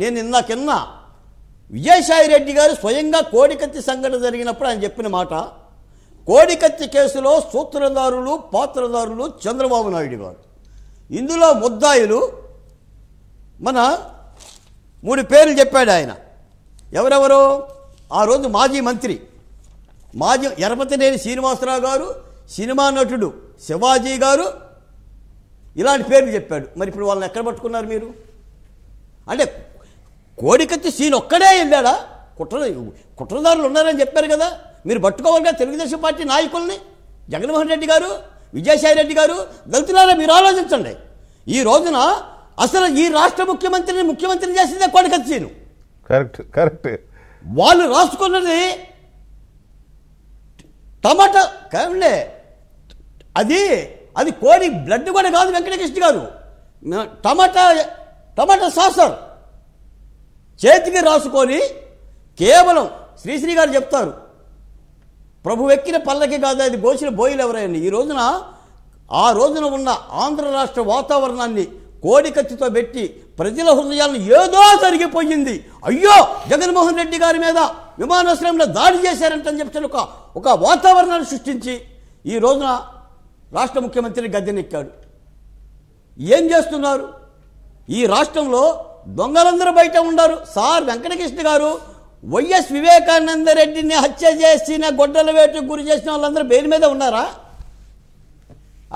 నేను ఇందాకన్నా విజయసాయి రెడ్డి గారు స్వయంగా కోడికత్తి సంఘటన జరిగినప్పుడు ఆయన చెప్పిన మాట, కోడికత్తి కేసులో సూత్రధారులు పాత్రధారులు చంద్రబాబు నాయుడు గారు, ఇందులో ముద్దాయిలు మన 3 పేర్లు చెప్పాడు ఆయన. ఎవరెవరు? ఆ రోజు మాజీ మంత్రి ఎరపతినేని శ్రీనివాసరావు గారు, సినిమా నటుడు శివాజీ గారు, ఇలాంటి పేర్లు చెప్పాడు. మరి ఇప్పుడు వాళ్ళని ఎక్కడ పట్టుకున్నారు మీరు? అంటే కోడికత్తి సీన్ ఒక్కడే వెళ్ళాడా? కుట్రదారులు ఉన్నారని చెప్పారు కదా, మీరు పట్టుకోవాలిగా తెలుగుదేశం పార్టీ నాయకుల్ని, జగన్మోహన్ రెడ్డి గారు, విజయసాయి రెడ్డి గారు. దళితులారా మీరు ఆలోచించండి. ఈ రోజున అసలు ఈ రాష్ట్ర ముఖ్యమంత్రిని చేసిందే కోడికత్తి సీను. కరెక్ట్. వాళ్ళు రాసుకున్నది టమాటా కావండి, అది కోడి బ్లడ్ కూడా కాదు వెంకటకృష్ణ గారు, టమాటా సాసర్ చేతికి రాసుకొని కేవలం శ్రీశ్రీ గారు చెప్తారు, ప్రభు ఎక్కిన పల్లకి కాదు అది గోచిన బోయిలు ఎవరైనా. ఈ రోజున ఆ రోజున ఉన్న ఆంధ్ర రాష్ట్ర వాతావరణాన్ని కోడికత్తితో పెట్టి ప్రజల హృదయాలను ఏదో జరిగిపోయింది, అయ్యో జగన్మోహన్ రెడ్డి గారి మీద విమానాశ్రయంలో దాడి చేశారంటని చెప్పి ఒక వాతావరణాన్ని సృష్టించి ఈ రోజున రాష్ట్ర ముఖ్యమంత్రి గద్దెనెక్కాడు. ఏం చేస్తున్నారు? ఈ రాష్ట్రంలో దొంగలందరూ బయట ఉన్నారు. సార్ వెంకటకృష్ణ గారు, వైఎస్ వివేకానంద రెడ్డిని హత్య చేసిన, గొడ్డల వేటుకు గురి చేసిన వాళ్ళందరూ బెయిల్ మీద ఉన్నారా?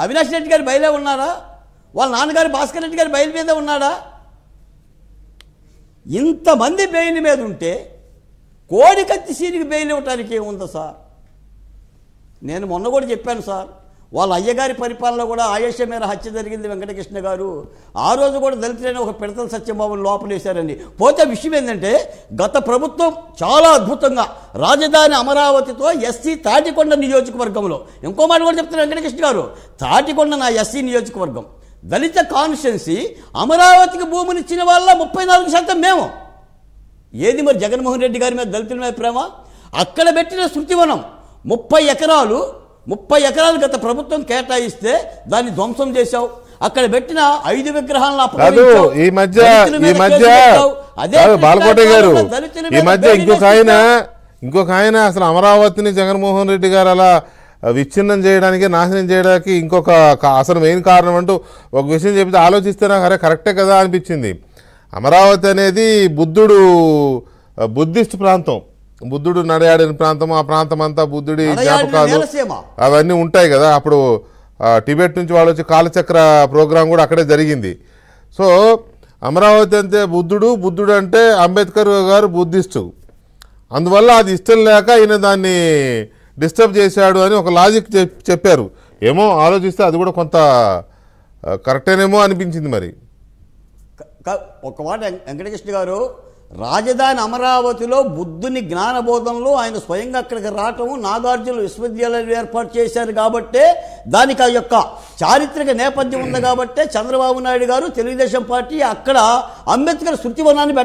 అవినాష్ రెడ్డి గారు బయలే ఉన్నారా? వాళ్ళ నాన్నగారు భాస్కర్ రెడ్డి గారు బెయిల్ మీద ఉన్నాడా? ఇంతమంది బెయిల్ మీద ఉంటే కోడికత్తి సీనికి బెయిల్ ఇవ్వటానికి ఏముందో సార్? నేను మొన్న కూడా చెప్పాను సార్, వాళ్ళ అయ్యగారి పరిపాలన కూడా ఆయేష మేర హత్య జరిగింది వెంకటకృష్ణ గారు. ఆ రోజు కూడా దళితులైన ఒక పిడతల సత్యబాబుని లోపలేశారండి. పోతే విషయం ఏంటంటే, గత ప్రభుత్వం చాలా అద్భుతంగా రాజధాని అమరావతితో ఎస్సీ తాటికొండ నియోజకవర్గంలో, ఇంకో మాట కూడా చెప్తున్నారు వెంకటకృష్ణ గారు, తాటికొండ నా ఎస్సీ నియోజకవర్గం, దళిత కాన్స్టిట్యున్సీ, అమరావతికి భూమినిచ్చిన వాళ్ళ 34% మేము. ఏది మరి జగన్మోహన్ రెడ్డి గారి మీద దళితుల మీద ప్రేమ? అక్కడ పెట్టిన శృతివనం 30 ఎకరాలు గత ప్రభుత్వం కేటాయిస్తే దాన్ని ధ్వంసం చేశావు. అక్కడ పెట్టిన 5 విగ్రహాలను అపహరించావు. ఈ మధ్య బాలకోట గారు, ఈ మధ్య ఇంకొక ఆయన అసలు అమరావతిని జగన్మోహన్ రెడ్డి గారు అలా విచ్ఛిన్నం చేయడానికి, నాశనం చేయడానికి ఇంకొక అసలు మెయిన్ కారణం అంటూ ఒక విషయం చెప్తే ఆలోచిస్తే నాకు అరే కరెక్టే కదా అనిపించింది. అమరావతి అనేది బుద్ధిస్ట్ ప్రాంతం, బుద్ధుడు నడయాడిన ప్రాంతం. ఆ ప్రాంతం అంతా బుద్ధుడి జ్ఞాపకాలు అవన్నీ ఉంటాయి కదా. అప్పుడు టిబెట్ నుంచి వాళ్ళు వచ్చి కాలచక్ర ప్రోగ్రాం కూడా అక్కడే జరిగింది. సో అమరావతి అంటే బుద్ధుడు అంటే అంబేద్కర్ గారు బుద్ధిస్టు, అందువల్ల అది ఇష్టం లేక ఈయన దాన్ని డిస్టర్బ్ చేశాడు అని ఒక లాజిక్ చెప్పారు. ఏమో ఆలోచిస్తే అది కూడా కొంత కరెక్టేనేమో అనిపించింది. మరి ఒక మాట వెంకటకృష్ణ గారు, రాజధాని అమరావతిలో బుద్ధుని జ్ఞానబోధనలో ఆయన స్వయంగా అక్కడికి రావటము, నాగార్జున విశ్వవిద్యాలయం ఏర్పాటు చేశారు కాబట్టే, దానికి ఆ యొక్క చారిత్రక నేపథ్యం ఉంది కాబట్టే చంద్రబాబు నాయుడు గారు తెలుగుదేశం పార్టీ అక్కడ అంబేద్కర్ శృతివనాన్ని